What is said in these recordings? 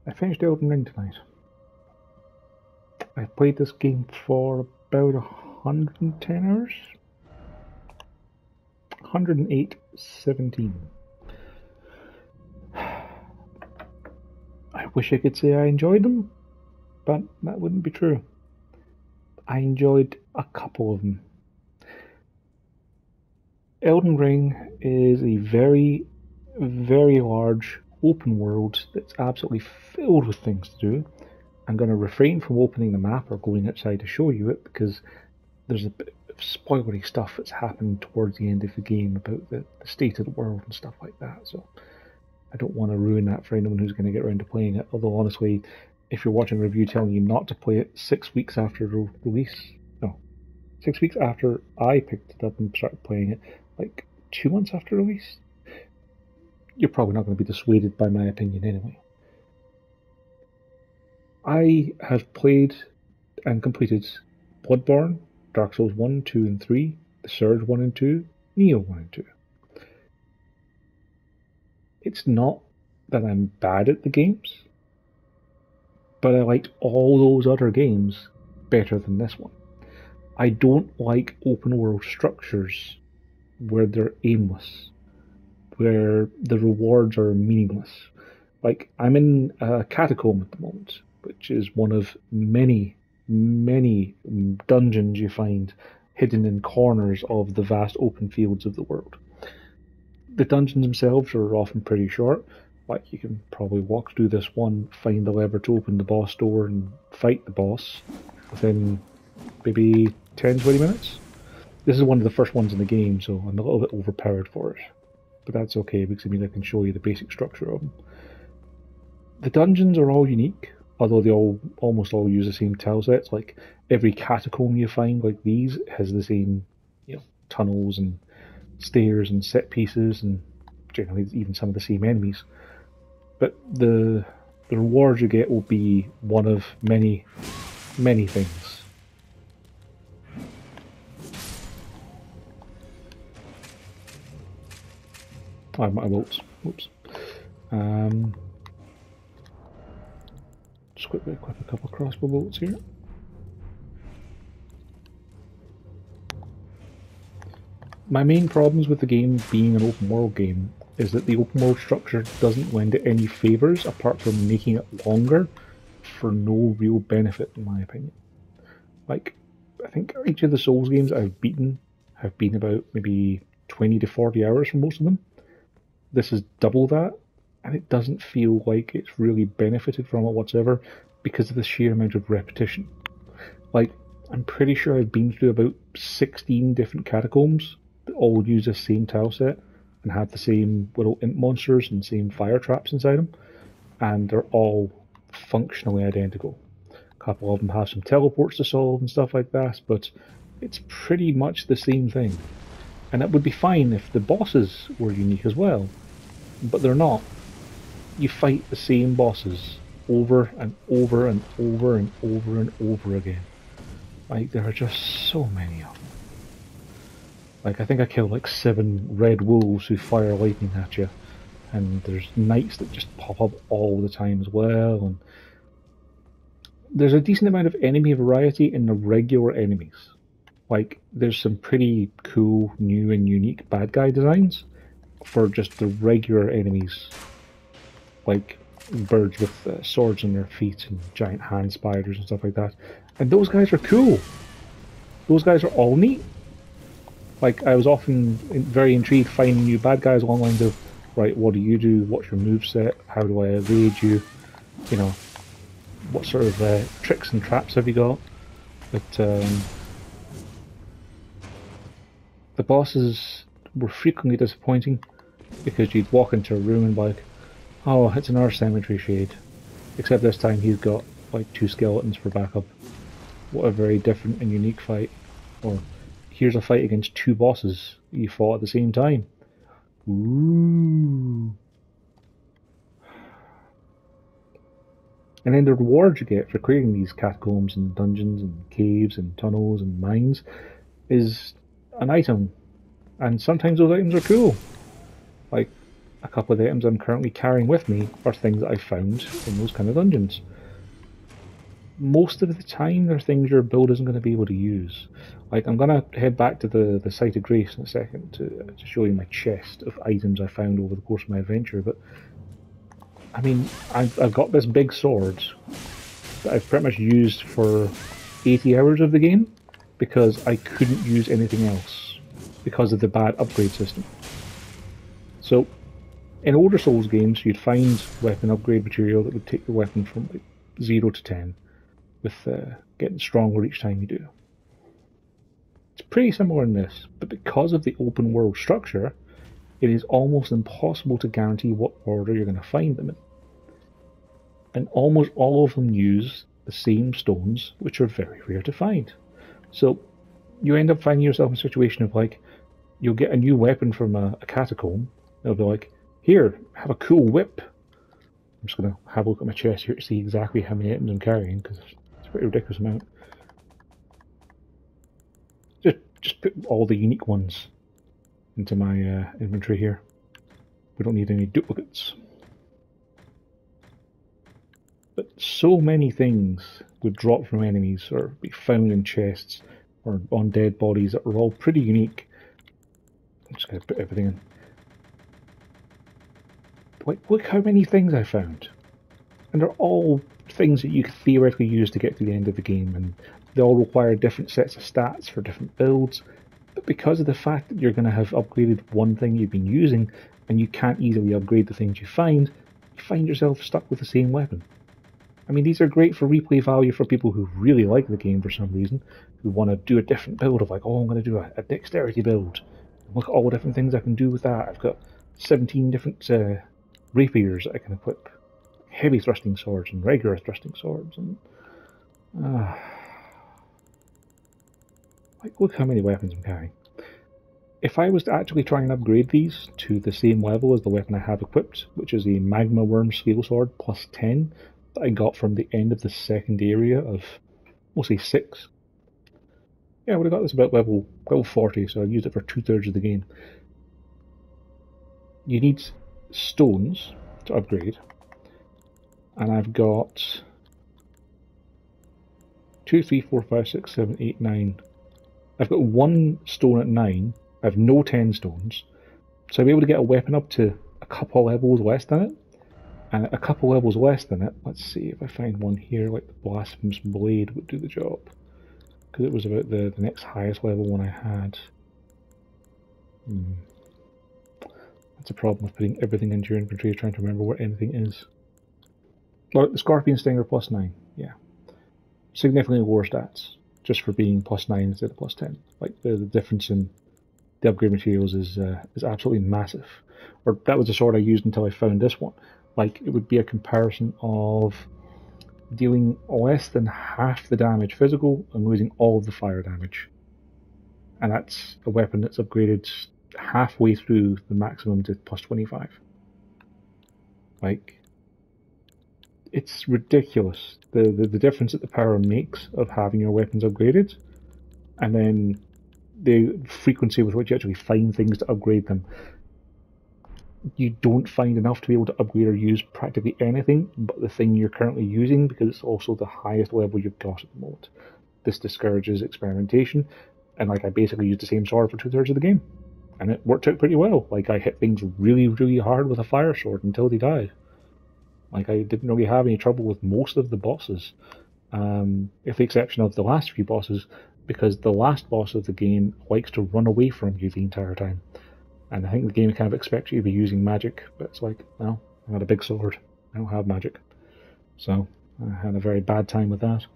I finished Elden Ring tonight. I played this game for about 110 hours? 108.17. I wish I could say I enjoyed them, but that wouldn't be true. I enjoyed a couple of them. Elden Ring is a very, very large open world that's absolutely filled with things to do. I'm going to refrain from opening the map or going outside to show you it because there's a bit of spoilery stuff that's happened towards the end of the game about the state of the world and stuff like that. So I don't want to ruin that for anyone who's going to get around to playing it. Although honestly, if you're watching a review telling you not to play it 6 weeks after release, no, 6 weeks after I picked it up and started playing it, like 2 months after release, you're probably not going to be dissuaded by my opinion anyway. I have played and completed Bloodborne, Dark Souls 1, 2 and 3, The Surge 1 and 2, Neo 1 and 2. It's not that I'm bad at the games, but I liked all those other games better than this one. I don't like open world structures where they're aimless, where the rewards are meaningless. Like, I'm in a catacomb at the moment, which is one of many, many dungeons you find hidden in corners of the vast open fields of the world. The dungeons themselves are often pretty short. Like, you can probably walk through this one, find the lever to open the boss door and fight the boss within maybe 10-20 minutes. This is one of the first ones in the game, so I'm a little bit overpowered for it. But that's okay, because I mean I can show you the basic structure of them. The dungeons are all unique, although they almost all use the same tile sets. Like, every catacomb you find like these has the same, tunnels and stairs and set pieces, and generally even some of the same enemies. But the rewards you get will be one of many, many things. Oh, my bolts. Oops. Just quickly equip a couple of crossbow bolts here. My main problems with the game being an open world game is that the open world structure doesn't lend it any favours apart from making it longer for no real benefit, in my opinion. Like, I think each of the Souls games I've beaten have been about maybe 20 to 40 hours for most of them. This is double that, and it doesn't feel like it's really benefited from it whatsoever because of the sheer amount of repetition. Like, I'm pretty sure I've been through about 16 different catacombs that all use the same tile set and have the same little imp monsters and same fire traps inside them, and they're all functionally identical. A couple of them have some teleports to solve and stuff like that, but it's pretty much the same thing. And it would be fine if the bosses were unique as well, but they're not. You fight the same bosses over and over and over and over and over again. Like, there are just so many of them. Like, I think I killed like 7 red wolves who fire lightning at you, and there's knights that just pop up all the time as well, and there's a decent amount of enemy variety in the regular enemies. Like, there's some pretty cool, new and unique bad guy designs for just the regular enemies. Like, birds with swords on their feet and giant hand spiders and stuff like that. And those guys are cool. Those guys are all neat. Like, I was often very intrigued finding new bad guys along the lines of, right, what do you do? What's your moveset? How do I evade you? What sort of tricks and traps have you got? But the bosses were frequently disappointing because you'd walk into a room and be like, oh, it's another cemetery shade. Except this time he's got like 2 skeletons for backup. What a very different and unique fight. Or, here's a fight against 2 bosses you fought at the same time. Ooh. And then the rewards you get for clearing these catacombs and dungeons and caves and tunnels and mines is an item. And sometimes those items are cool. Like, a couple of the items I'm currently carrying with me are things that I found in those kind of dungeons. Most of the time, they're things your build isn't going to be able to use. Like, I'm going to head back to the Site of Grace in a second to show you my chest of items I found over the course of my adventure, but I mean, I've got this big sword that I've pretty much used for 80 hours of the game because I couldn't use anything else because of the bad upgrade system. So, in older Souls games, you'd find weapon upgrade material that would take the weapon from like 0 to 10, with getting stronger each time you do. It's pretty similar in this, but because of the open world structure, it is almost impossible to guarantee what order you're going to find them in. And almost all of them use the same stones, which are very rare to find. So you end up finding yourself in a situation of like, you'll get a new weapon from a catacomb, they'll be like, here, have a cool whip. I'm just going to have a look at my chest here to see exactly how many items I'm carrying, because it's a pretty ridiculous amount. Just put all the unique ones into my inventory here. We don't need any duplicates. But so many things would drop from enemies or be found in chests or on dead bodies that were all pretty unique. I'm just going to put everything in. Like, look how many things I found. And they're all things that you could theoretically use to get to the end of the game, and they all require different sets of stats for different builds. But because of the fact that you're going to have upgraded one thing you've been using, and you can't easily upgrade the things you find yourself stuck with the same weapon. I mean, these are great for replay value for people who really like the game for some reason, who want to do a different build of like, oh, I'm going to do a dexterity build. Look at all the different things I can do with that. I've got 17 different rapiers that I can equip. Heavy thrusting swords and regular thrusting swords. And like, look how many weapons I'm carrying. If I was to actually try and upgrade these to the same level as the weapon I have equipped, which is a Magma Worm Scale Sword plus 10, that I got from the end of the second area of, we'll say 6. Yeah, I would have got this about level 40, so I've used it for 2/3 of the game. You need stones to upgrade, and I've got 2, 3, 4, 5, 6, 7, 8, 9. I've got 1 stone at 9. I have no 10 stones, so I'll be able to get a weapon up to a couple levels less than it. And a couple levels less than it, let's see if I find one here, like the Blasphemous Blade would do the job. Because it was about the next highest level one I had. That's a problem with putting everything into your inventory, trying to remember what anything is. Like the Scorpion Stinger plus 9, yeah. Significantly lower stats, just for being plus 9 instead of plus 10. Like the difference in the upgrade materials is absolutely massive. Or that was the sword I used until I found this one. Like, it would be a comparison of dealing less than half the damage physical and losing all of the fire damage. And that's a weapon that's upgraded halfway through the maximum to plus 25. Like, it's ridiculous. The difference that the power makes of having your weapons upgraded, and then the frequency with which you actually find things to upgrade them. You don't find enough to be able to upgrade or use practically anything but the thing you're currently using, because it's also the highest level you've got at the moment. This discourages experimentation, and like, I basically used the same sword for 2/3 of the game, and it worked out pretty well. Like, I hit things really, really hard with a fire sword until they died. Like, I didn't really have any trouble with most of the bosses, with the exception of the last few bosses, because the last boss of the game likes to run away from you the entire time. And I think the game kind of expects you to be using magic, but it's like, well, I got a big sword. I don't have magic. So, I had a very bad time with that.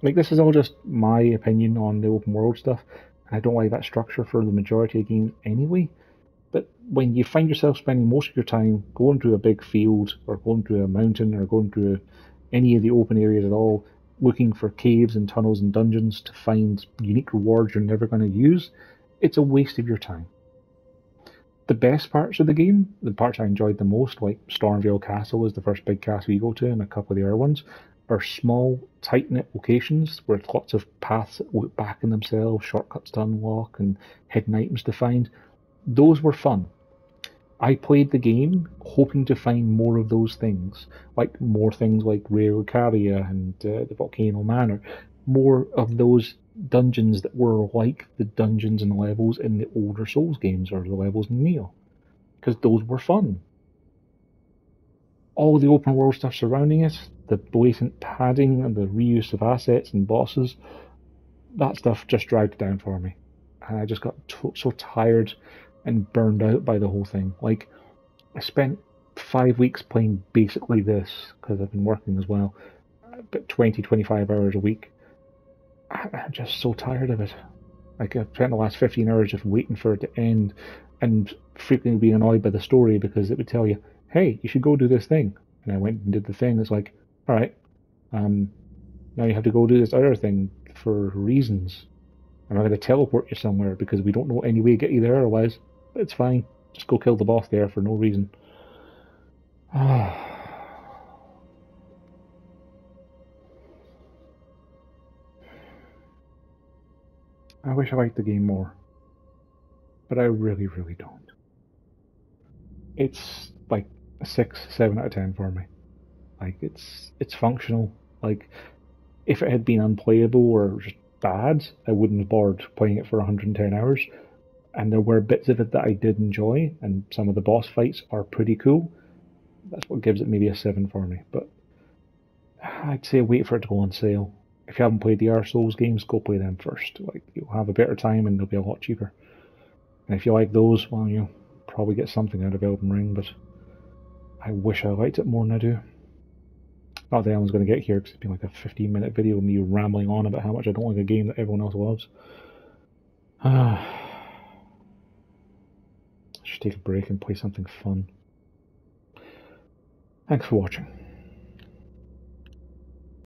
Like, this is all just my opinion on the open world stuff. I don't like that structure for the majority of games anyway. But when you find yourself spending most of your time going through a big field, or going through a mountain, or going through any of the open areas at all, looking for caves and tunnels and dungeons to find unique rewards you're never going to use, it's a waste of your time. The best parts of the game, the parts I enjoyed the most, like Stormvale Castle is the first big castle you go to, and a couple of the other ones, are small, tight-knit locations where there's lots of paths that loop back in themselves, shortcuts to unlock, and hidden items to find. Those were fun. I played the game hoping to find more of those things, like more things like Rare Lucaria and the Volcano Manor, more of those dungeons that were like the dungeons and levels in the older Souls games or the levels in Neo, because those were fun. All the open world stuff surrounding it, the blatant padding and the reuse of assets and bosses, that stuff just dragged it down for me. And I just got so tired and burned out by the whole thing. Like, I spent 5 weeks playing basically this, because I've been working as well, about 20, 25 hours a week. I'm just so tired of it. Like, I've spent the last 15 hours just waiting for it to end and frequently being annoyed by the story because it would tell you, hey, you should go do this thing. And I went and did the thing. It's like, all right, um, now you have to go do this other thing for reasons. I'm not going to teleport you somewhere because we don't know any way to get you there otherwise. It's fine. Just go kill the boss there for no reason. I wish I liked the game more, but I really, really don't. It's like a 6, 7 out of 10 for me. Like it's functional. Like if it had been unplayable or just bad, I wouldn't have bothered playing it for 110 hours. And there were bits of it that I did enjoy, and some of the boss fights are pretty cool. That's what gives it maybe a 7 for me. But I'd say wait for it to go on sale. If you haven't played the R Souls games, go play them first. Like you'll have a better time and they'll be a lot cheaper. And if you like those, well, you'll probably get something out of Elden Ring. But I wish I liked it more than I do. Not that anyone's going to get here because it's been like a 15-minute video of me rambling on about how much I don't like a game that everyone else loves. I should take a break and play something fun. Thanks for watching.